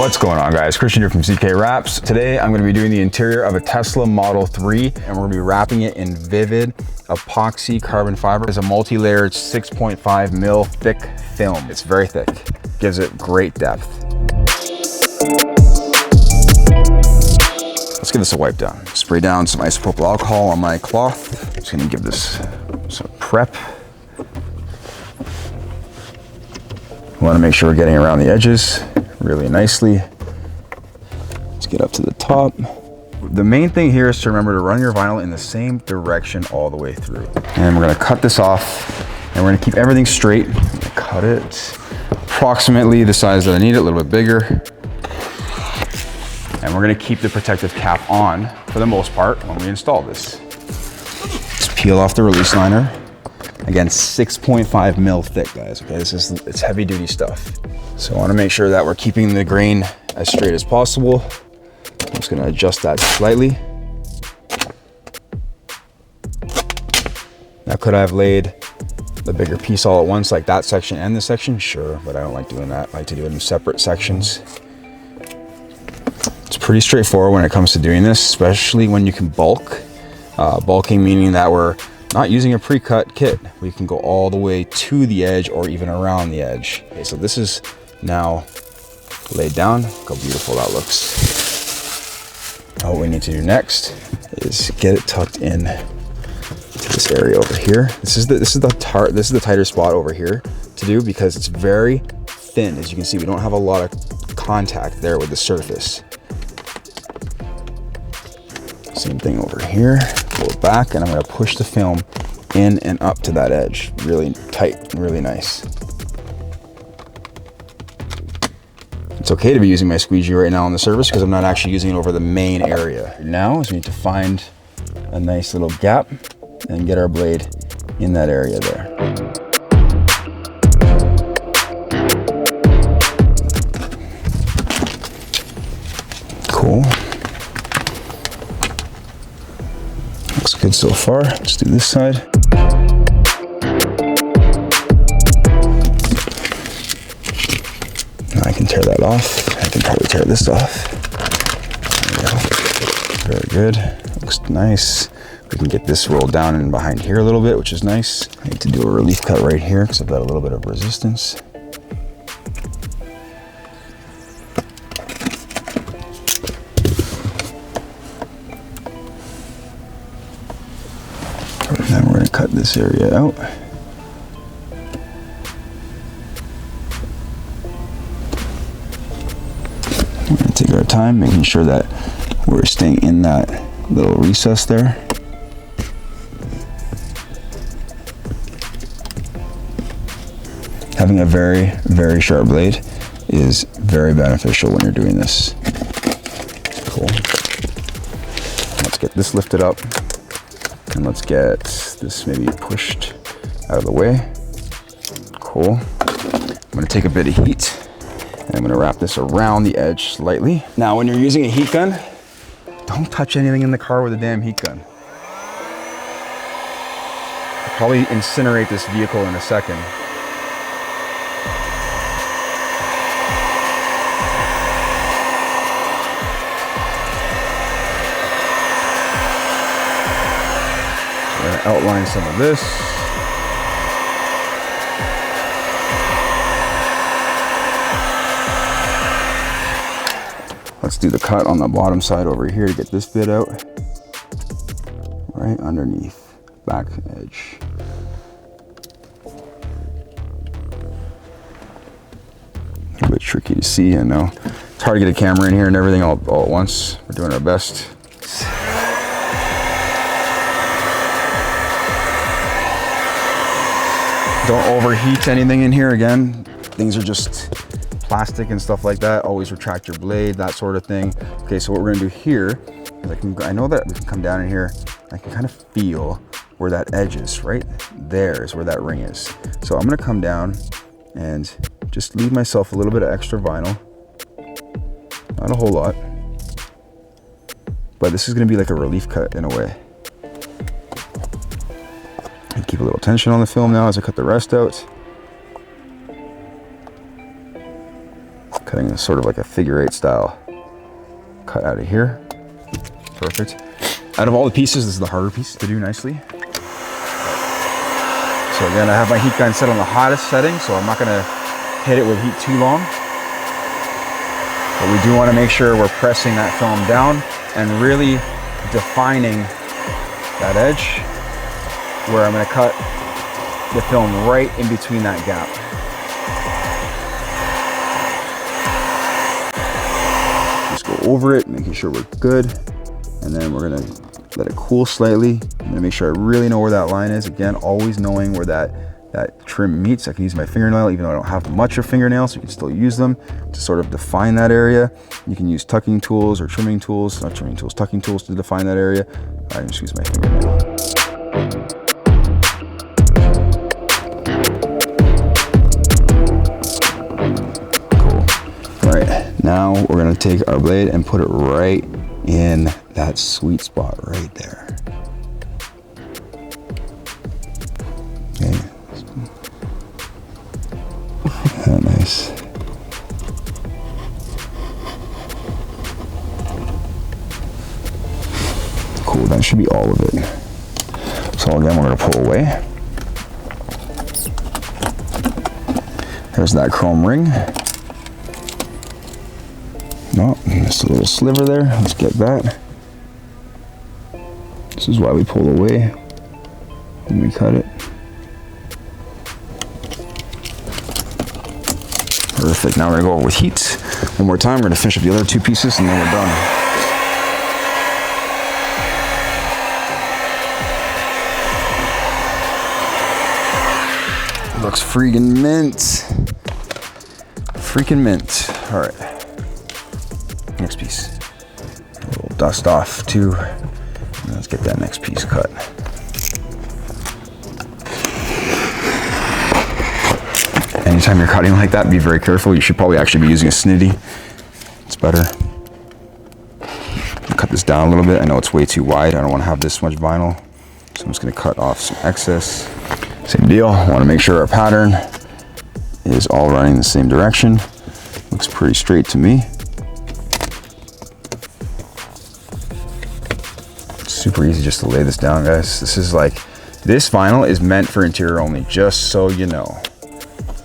What's going on, guys? Christian here from CK Wraps. Today I'm going to be doing the interior of a Tesla Model 3 and we're going to be wrapping it in Vivid epoxy carbon fiber. It's a multi-layered 6.5 mil thick film. It's very thick, gives it great depth. Let's give this a wipe down. Spray down some isopropyl alcohol on my cloth. Just going to give this some prep. We want to make sure we're getting around the edges really nicely. Let's get up to the top. The main thing here is to remember to run your vinyl in the same direction all the way through. And we're gonna cut this off and we're gonna keep everything straight. I'm gonna cut it approximately the size that I need it, a little bit bigger. And we're gonna keep the protective cap on for the most part when we install this. Just peel off the release liner. Again, 6.5 mil thick, guys, okay? It's heavy duty stuff. So I wanna make sure that we're keeping the grain as straight as possible. I'm just gonna adjust that slightly. Now, could I have laid the bigger piece all at once, like that section and this section? Sure, but I don't like doing that. I like to do it in separate sections. It's pretty straightforward when it comes to doing this, especially when you can bulk. Bulking meaning that we're not using a pre-cut kit. We can go all the way to the edge or even around the edge. Okay, so this is now laid down. Look how beautiful that looks. Now what we need to do next is get it tucked in to this area over here. This is the tighter spot over here to do because it's very thin. As you can see, we don't have a lot of contact there with the surface. Same thing over here. Pull it back and I'm going to push the film in and up to that edge. Really tight and really nice. It's okay to be using my squeegee right now on the surface because I'm not actually using it over the main area. Now is we need to find a nice little gap and get our blade in that area there. Cool. Looks good so far. Let's do this side. Now I can tear that off. I can probably tear this off. There we go. Very good. Looks nice. We can get this rolled down and behind here a little bit, which is nice. I need to do a relief cut right here because I've got a little bit of resistance. Then we're going to cut this area out. We're going to take our time, making sure that we're staying in that little recess there. Having a very, very sharp blade is very beneficial when you're doing this. Cool. Let's get this lifted up. And let's get this maybe pushed out of the way. Cool. I'm gonna take a bit of heat and I'm gonna wrap this around the edge slightly. Now, when you're using a heat gun, don't touch anything in the car with a damn heat gun. I'll probably incinerate this vehicle in a second. Outline some of this. Let's do the cut on the bottom side over here to get this bit out. Right underneath, back edge. A bit tricky to see, I know. It's hard to get a camera in here and everything all at once. We're doing our best. Don't overheat anything in here. Again, things are just plastic and stuff like that. Always retract your blade, that sort of thing. Okay, so what we're gonna do here is I know that we can come down in here. I can kind of feel where that edge is. Right there is where that ring is. So I'm gonna come down and just leave myself a little bit of extra vinyl. Not a whole lot, but this is gonna be like a relief cut in a way. And keep a little tension on the film now as I cut the rest out. Cut Cutting this sort of like a figure 8 style cut out of here. Perfect. Out of all the pieces, this is the harder piece to do nicely. So again, I have my heat gun set on the hottest setting, so I'm not gonna hit it with heat too long. But we do wanna make sure we're pressing that film down and really defining that edge where I'm gonna cut the film right in between that gap. Just go over it, making sure we're good. And then we're gonna let it cool slightly. I'm gonna make sure I really know where that line is. Again, always knowing where that trim meets. I can use my fingernail, even though I don't have much of fingernails, you can still use them to sort of define that area. You can use tucking tools or trimming tools, not trimming tools, tucking tools to define that area. I just use my fingernail. Cool. All right, now we're gonna take our blade and put it right in that sweet spot right there. Okay. Nice. Cool, that should be all of it. So again, we're gonna pull away. There's that chrome ring. No, just a little sliver there. Let's get that. This is why we pull away when we cut it. Perfect. Now we're gonna go over with heat one more time. We're gonna finish up the other 2 pieces and then we're done. Looks freaking mint. Freaking mint. All right. Next piece. A little dust off too. And let's get that next piece cut. Anytime you're cutting like that, be very careful. You should probably actually be using a snitty. It's better. Cut this down a little bit. I know it's way too wide. I don't want to have this much vinyl. So I'm just going to cut off some excess. Same deal. I want to make sure our pattern is all running the same direction. Looks pretty straight to me. Super easy just to lay this down, guys. This vinyl is meant for interior only, just so you know.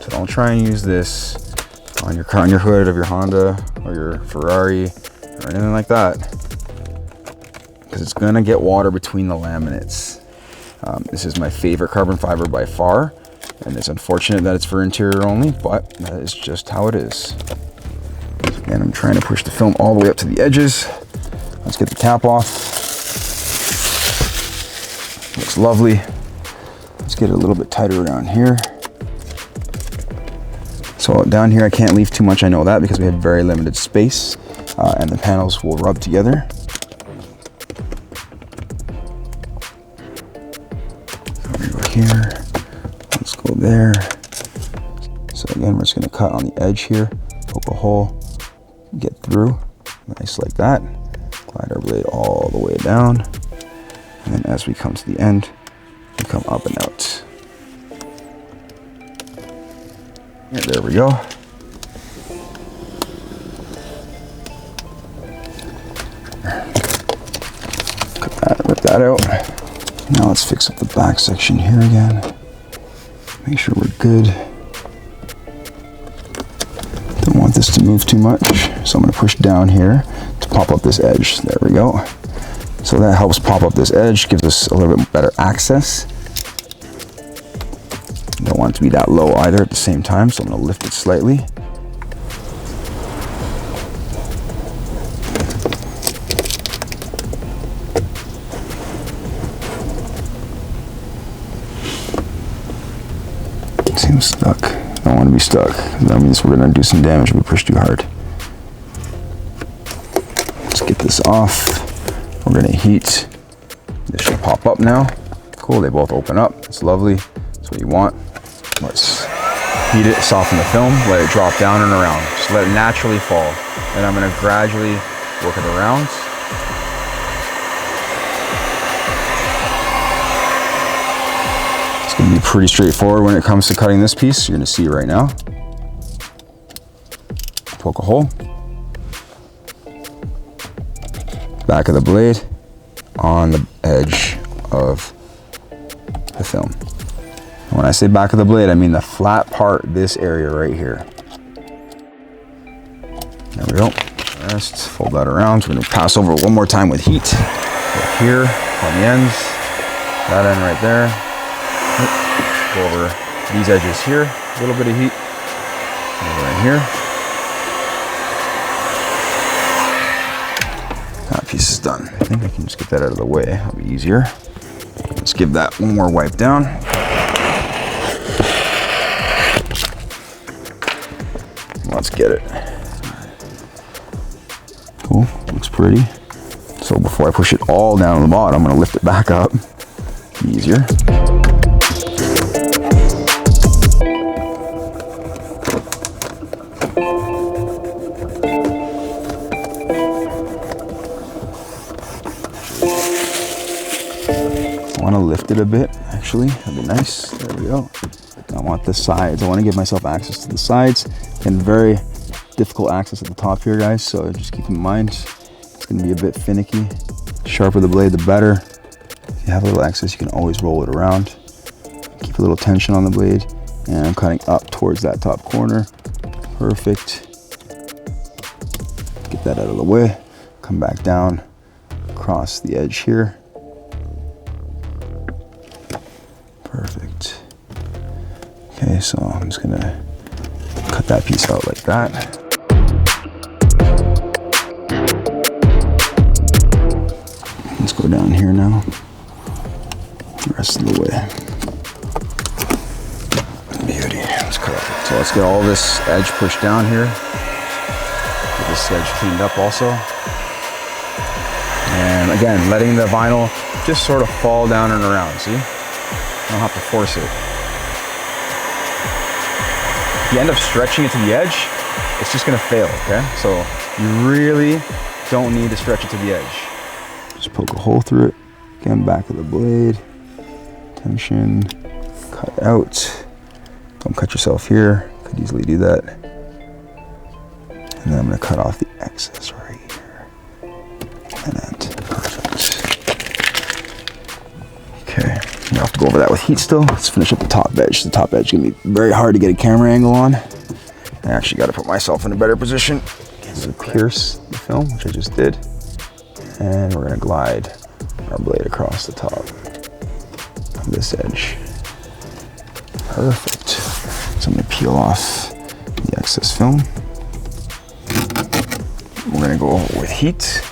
So don't try and use this on your car, on your hood of your Honda or your Ferrari or anything like that, because it's gonna get water between the laminates. This is my favorite carbon fiber by far, and it's unfortunate that it's for interior only, but that is just how it is. And I'm trying to push the film all the way up to the edges. Let's get the cap off. Looks lovely. Let's get it a little bit tighter around here. So down here I can't leave too much, I know that, because we have very limited space, and the panels will rub together. So we go here, let's go there. So again, we're just gonna cut on the edge here, poke a hole, get through, nice like that. Glide our blade all the way down. And then as we come to the end, we come up and out. Yeah, there we go. Cut that, rip that out. Now let's fix up the back section here again. Make sure we're good. Don't want this to move too much, so I'm going to push down here to pop up this edge. There we go. So that helps pop up this edge, gives us a little bit better access. Don't want it to be that low either at the same time, so I'm going to lift it slightly. Seems stuck. I don't want to be stuck. That means we're going to do some damage if we push too hard. Let's get this off. We're going to heat. This should pop up now. Cool, they both open up. It's lovely. That's what you want. Let's heat it, soften the film, let it drop down and around. Just let it naturally fall. And I'm going to gradually work it around. It's going to be pretty straightforward when it comes to cutting this piece. You're going to see right now. poke a hole. Back of the blade on the edge of the film. When I say back of the blade, I mean the flat part, this area right here. There we go. Just fold that around. We're gonna pass over one more time with heat. Right here on the ends, that end right there. Go over these edges here, a little bit of heat. Over in here. That piece is done. I think I can just get that out of the way. That'll be easier. Let's give that one more wipe down. Let's get it. Cool, looks pretty. So before I push it all down to the bottom, I'm gonna lift it back up. Easier. I wanna lift it a bit, actually, that'd be nice. There we go. I want the sides. I wanna give myself access to the sides, and very difficult access at the top here, guys, so just keep in mind it's going to be a bit finicky. The sharper the blade, the better. If you have a little access, you can always roll it around. Keep a little tension on the blade, and I'm cutting up towards that top corner. Perfect. Get that out of the way. Come back down across the edge here. Perfect. Okay, so I'm just gonna cut that piece out like that. Let's go down here now, the rest of the way. Beauty, let's cut it. So let's get all this edge pushed down here. Get this edge cleaned up also. And again, letting the vinyl just sort of fall down and around, see? I don't have to force it. If you end up stretching it to the edge, it's just gonna fail, okay? So you really don't need to stretch it to the edge. Just poke a hole through it. Again, back of the blade. Tension, cut out. Don't cut yourself here. Could easily do that. And then I'm gonna cut off the excess right here. And then, perfect. Okay, you have to go over that with heat still. Let's finish up the top edge. The top edge is gonna be very hard to get a camera angle on. I actually gotta put myself in a better position. So pierce the film, which I just did. And we're gonna glide our blade across the top of this edge. Perfect. So I'm gonna peel off the excess film. We're gonna go with heat.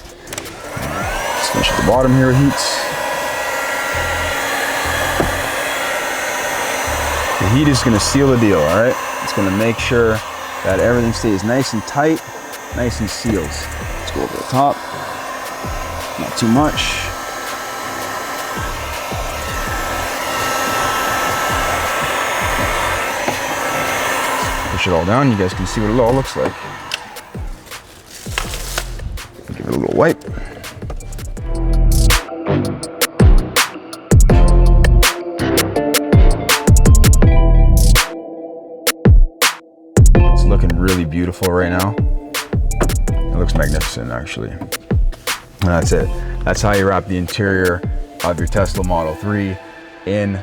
Let's finish at the bottom here with heat. The heat is gonna seal the deal, all right? It's gonna make sure that everything stays nice and tight, nice and sealed. Let's go over the top. Not too much. Push it all down, you guys can see what it all looks like. Give it a little wipe. It's looking really beautiful right now. It looks magnificent, actually. And that's it. That's how you wrap the interior of your Tesla Model 3 in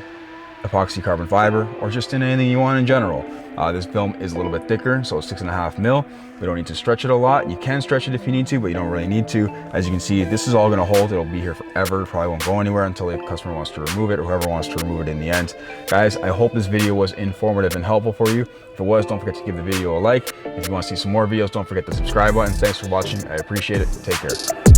epoxy carbon fiber, or just in anything you want in general. This film is a little bit thicker, so it's 6.5 mil. We don't need to stretch it a lot. You can stretch it if you need to, but you don't really need to. As you can see, this is all gonna hold. It'll be here forever. It probably won't go anywhere until the customer wants to remove it, or whoever wants to remove it in the end. Guys, I hope this video was informative and helpful for you. If it was, don't forget to give the video a like. If you want to see some more videos, don't forget the subscribe button. Thanks for watching. I appreciate it. Take care.